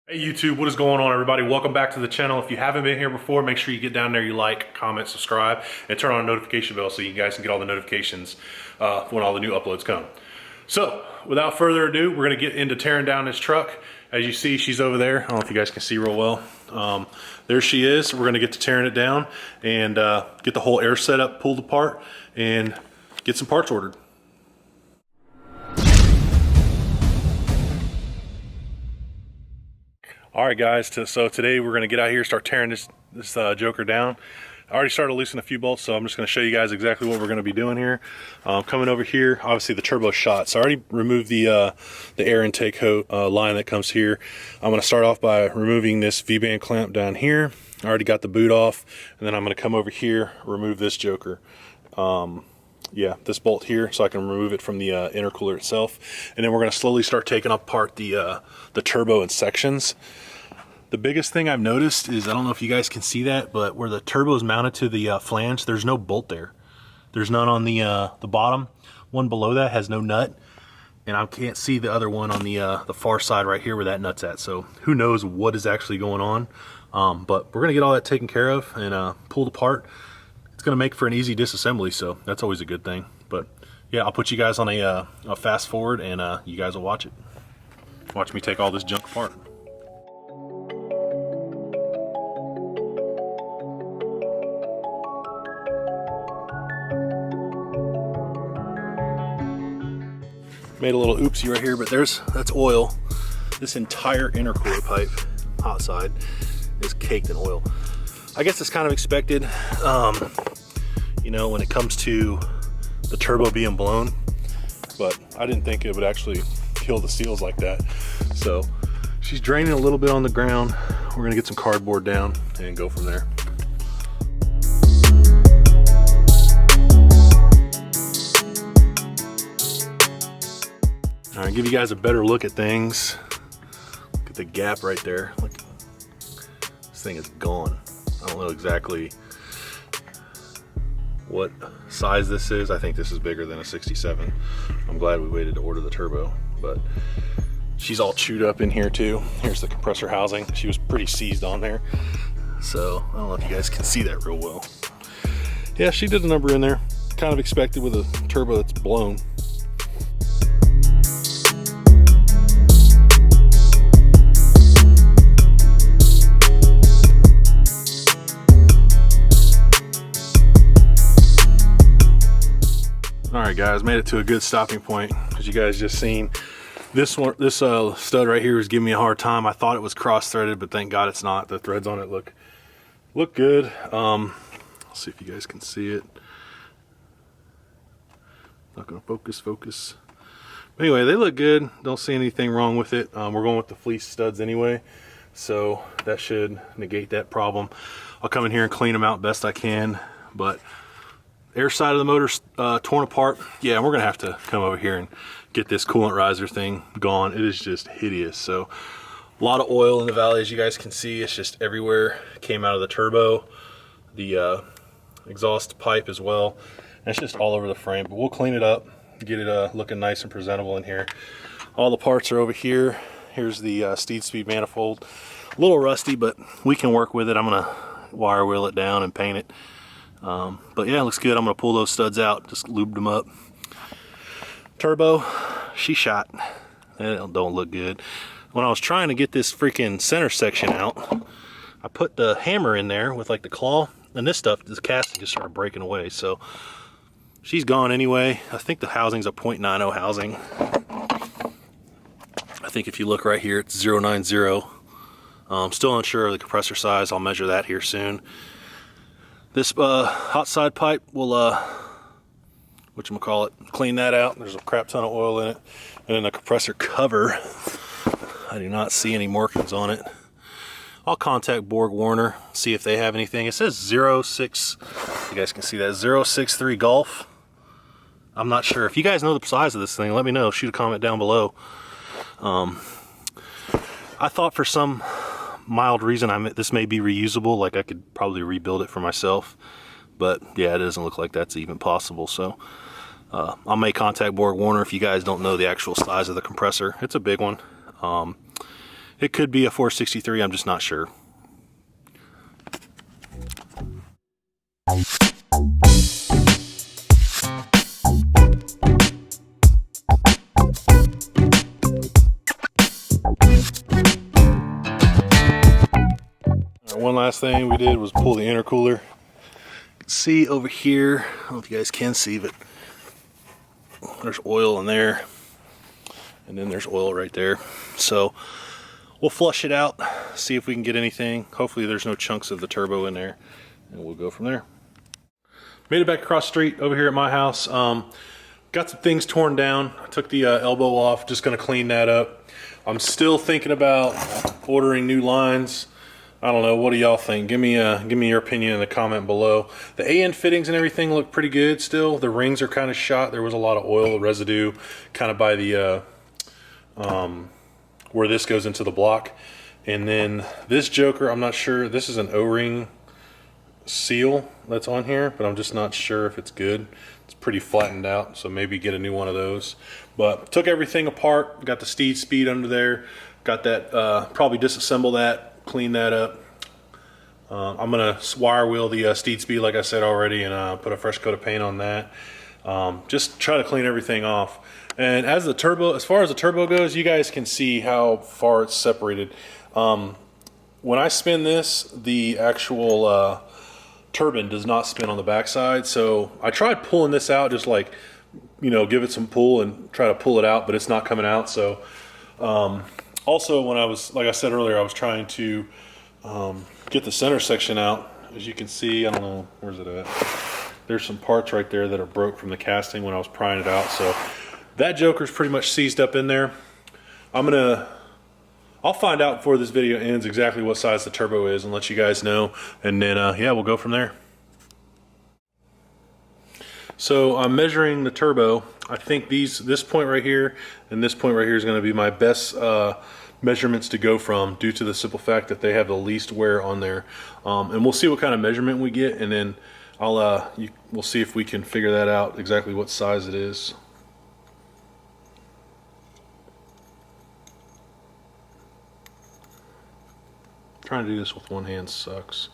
Hey YouTube, what is going on everybody? Welcome back to the channel. If you haven't been here before, make sure you get down there, you like, comment, subscribe, and turn on a notification bell so you guys can get all the notifications when all the new uploads come. So, without further ado, we're gonna get into tearing down this truck. As you see, she's over there. I don't know if you guys can see real well. There she is. We're gonna get to tearing it down and get the whole air setup pulled apart and get some parts ordered. All right, guys, so today we're gonna get out here, start tearing this Joker down. I already started loosening a few bolts, so I'm just gonna show you guys exactly what we're gonna be doing here. Coming over here, obviously the turbo shot. So I already removed the air intake line that comes here. I'm gonna start off by removing this V-band clamp down here. I already got the boot off, and then I'm gonna come over here, remove this Joker. Yeah, this bolt here, so I can remove it from the intercooler itself. And then we're gonna slowly start taking apart the turbo in sections. The biggest thing I've noticed is, I don't know if you guys can see that, but where the turbo is mounted to the flange, there's no bolt there. There's none on the bottom. One below that has no nut, and I can't see the other one on the far side right here where that nut's at. So who knows what is actually going on. But we're gonna get all that taken care of and pulled apart. It's gonna make for an easy disassembly, so that's always a good thing. But yeah, I'll put you guys on a fast forward, and you guys will watch it. Watch me take all this junk apart. Made a little oopsie right here, but that's oil. This entire intercooler pipe, hot side, is caked in oil. I guess it's kind of expected, you know, when it comes to the turbo being blown, but I didn't think it would actually kill the seals like that. So she's draining a little bit on the ground. We're gonna get some cardboard down and go from there. All right, give you guys a better look at things. Look at the gap right there. Look, this thing is gone. I don't know exactly what size this is. I think this is bigger than a 67. I'm glad we waited to order the turbo, but she's all chewed up in here too. Here's the compressor housing. She was pretty seized on there. So I don't know if you guys can see that real well. Yeah, she did a number in there. Kind of expected with a turbo that's blown. All right, guys, made it to a good stopping point. As you guys just seen, this stud right here was giving me a hard time. I thought it was cross-threaded, but thank God it's not. The threads on it look good. Let's see if you guys can see it. Not gonna focus. But anyway, they look good. Don't see anything wrong with it. We're going with the fleece studs anyway, so that should negate that problem. I'll come in here and clean them out best I can, but air side of the motor's torn apart. Yeah, we're gonna have to come over here and get this coolant riser thing gone. It is just hideous. So a lot of oil in the valley, as you guys can see. It's just everywhere. Came out of the turbo, the exhaust pipe as well. And it's just all over the frame, but we'll clean it up, get it looking nice and presentable in here. All the parts are over here. Here's the Steed Speed manifold. A little rusty, but we can work with it. I'm gonna wire wheel it down and paint it. But yeah, it looks good. I'm gonna pull those studs out, just lubed them up. Turbo, she shot. It don't look good. When I was trying to get this freaking center section out, I put the hammer in there with like the claw, and this casting just started breaking away. So she's gone anyway. I think the housing's a 0.90 housing. I think if you look right here, it's 0.90. Still unsure of the compressor size. I'll measure that here soon. This hot side pipe will, clean that out. There's a crap ton of oil in it. And then the compressor cover, I do not see any markings on it. I'll contact Borg Warner, see if they have anything. It says 06, you guys can see that, 063 Golf. I'm not sure. If you guys know the size of this thing, let me know. Shoot a comment down below. I thought for some mild reason this may be reusable, like I could probably rebuild it for myself, but yeah, it doesn't look like that's even possible. So I may contact Borg Warner if you guys don't know the actual size of the compressor. It's a big one. It could be a 463, I'm just not sure. One last thing we did was pull the intercooler. See over here, I don't know if you guys can see, but there's oil in there, and then there's oil right there. So we'll flush it out, see if we can get anything. Hopefully there's no chunks of the turbo in there, and we'll go from there. Made it back across the street over here at my house. Got some things torn down. I took the elbow off, just gonna clean that up. I'm still thinking about ordering new lines. I don't know, what do y'all think? Give me your opinion in the comment below. The AN fittings and everything look pretty good still. The rings are kind of shot. There was a lot of oil residue kind of by the where this goes into the block. And then this joker, I'm not sure, this is an O-ring seal that's on here, but I'm just not sure if it's good. It's pretty flattened out, so maybe get a new one of those. But took everything apart, got the steed speed under there, got that, probably disassemble that, clean that up. I'm gonna wire wheel the steed speed like I said already, and put a fresh coat of paint on that. Just try to clean everything off. And as far as the turbo goes, you guys can see how far it's separated. When I spin this, the actual turbine does not spin on the backside. So I tried pulling this out, just like, you know, give it some pull and try to pull it out, but it's not coming out. So also, when I was, like I said earlier, I was trying to get the center section out. As you can see, I don't know, where's it at? There's some parts right there that are broke from the casting when I was prying it out. So that joker's pretty much seized up in there. I'll find out before this video ends exactly what size the turbo is and let you guys know. And then, yeah, we'll go from there. So I'm measuring the turbo. I think this point right here and this point right here is going to be my best measurements to go from, due to the simple fact that they have the least wear on there. And we'll see what kind of measurement we get, and then we'll see if we can figure that out exactly what size it is. Trying to do this with one hand sucks.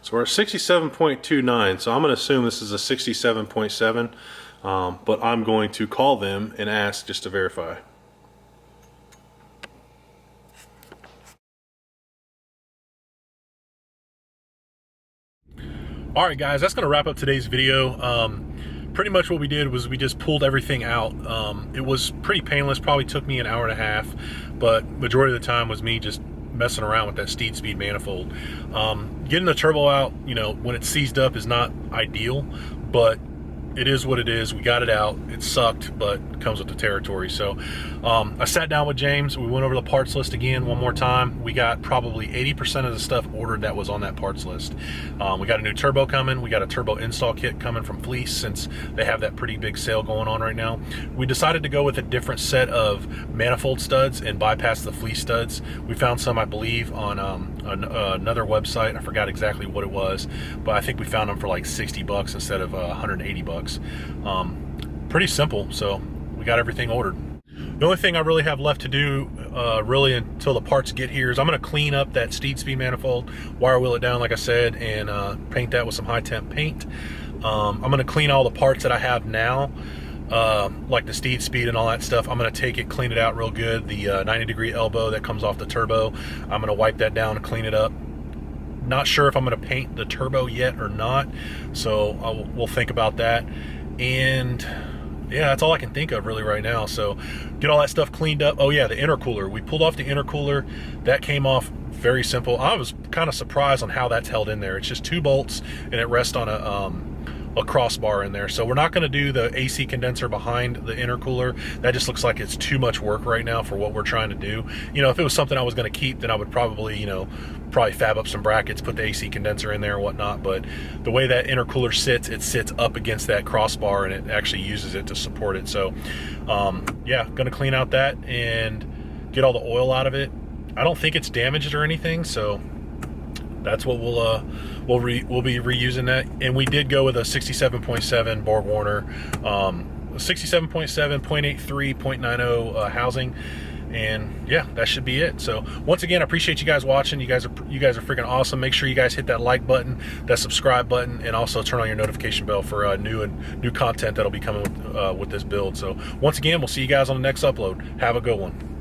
So we're at 67.29, so I'm going to assume this is a 67.7, but I'm going to call them and ask just to verify. Alright guys, that's going to wrap up today's video. Pretty much what we did was we just pulled everything out. It was pretty painless, probably took me an hour and a half, but majority of the time was me just messing around with that steed speed manifold. Getting the turbo out, you know, when it's seized up is not ideal, but it is what it is. We got it out. It sucked, but it comes with the territory. So I sat down with James. We went over the parts list again one more time. We got probably 80% of the stuff ordered that was on that parts list. We got a new turbo coming. We got a turbo install kit coming from Fleece, since they have that pretty big sale going on right now. We decided to go with a different set of manifold studs and bypass the Fleece studs. We found some, I believe, on another website. I forgot exactly what it was, but I think we found them for like 60 bucks instead of 180 bucks. Pretty simple. So we got everything ordered. The only thing I really have left to do really until the parts get here is I'm going to clean up that steed speed manifold, wire wheel it down like I said, and paint that with some high temp paint. I'm going to clean all the parts that I have now, like the steed speed and all that stuff. I'm going to take it, clean it out real good. The 90-degree elbow that comes off the turbo, I'm going to wipe that down and clean it up. Not sure if I'm going to paint the turbo yet or not, so we'll think about that. And yeah, that's all I can think of really right now. So get all that stuff cleaned up. Oh yeah, the intercooler. We pulled off the intercooler. That came off very simple. I was kind of surprised on how that's held in there. It's just 2 bolts and it rests on a crossbar in there. So we're not going to do the AC condenser behind the intercooler. That just looks like it's too much work right now for what we're trying to do. You know, if it was something I was going to keep, then I would probably, you know, fab up some brackets, put the AC condenser in there and whatnot. But the way that intercooler sits, it sits up against that crossbar and it actually uses it to support it. So yeah, going to clean out that and get all the oil out of it. I don't think it's damaged or anything, so that's what we'll be reusing that. And we did go with a 67.7 Borg Warner 67.7, 0.83, 0.90 housing. And yeah, that should be it. So once again, I appreciate you guys watching. You guys are freaking awesome. Make sure you guys hit that like button, that subscribe button, and also turn on your notification bell for new content that'll be coming with this build. So once again, we'll see you guys on the next upload. Have a good one.